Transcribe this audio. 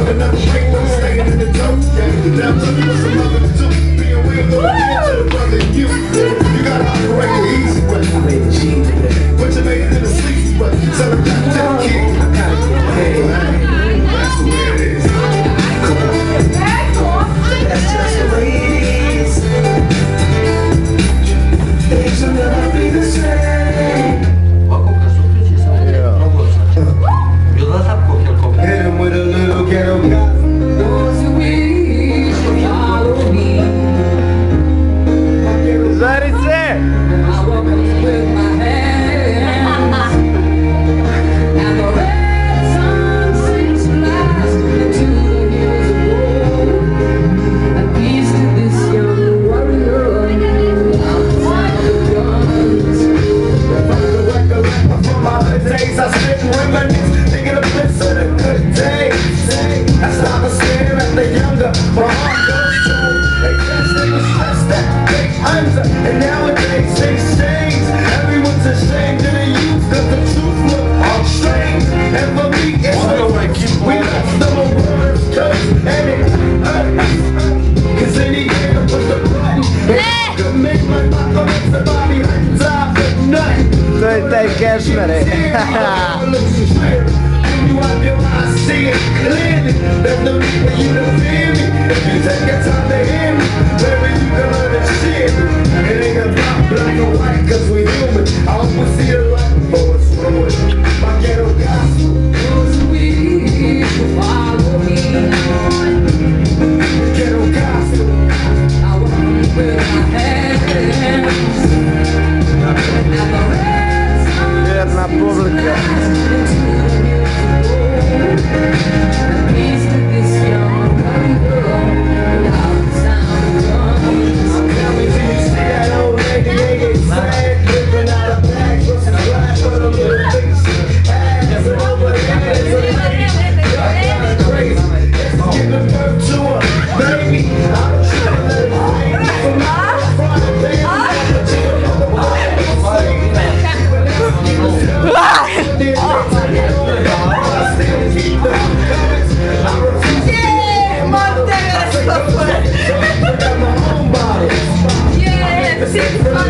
Another break, I'm staying in the dope game. Now tell me what some other do. Being real, little bitch to the brother you. You gotta operate the easy way. I made the cheesy way. But you made it in the sleazy way. Tell them that to the kid. I gotta get paid. That's the way it is. Come on. That's just the way it is. Things will never be the same. Hit him with a little ghetto gospel. Those who wish to follow me. Is that it, sir? I walk with my hands. And the red sun sinks last into the hills of gold. And peace to this young warrior outside the guns. From the recollection from my days I spent reminiscing, thinking of bliss of the good days. I stop and stare at the younger, my heart goes cold. They guess they was stressed that they under, and nowadays they change. Everyone's ashamed of the youth, cause the truth look all strange. And for me it's we left them a word curse, and it hurts. Cause any day I push the button, it could make my buckle make somebody hurt top at nothing. So take cash money. You have your eyes, see it clearly. There's no need for you to fear me. If you take your time to hear me, baby, you can understand me. It ain't about black or white, cause we human. I hope we see the light before it's ruined. My ghetto gospel. Those who wish to follow me. Ghetto gospel. I walk with my hands. And the red sun Verna pública. peace to this young girl without the sound of guns. Tell me, do you see that old lady ain't sad, living out of bags with some flash on her little face? Ass over the hands of the lady, y'all crazy. It's giving birth to a baby. I'm trying to let it rain from my front of the but you don't know the way it's like. Yeah,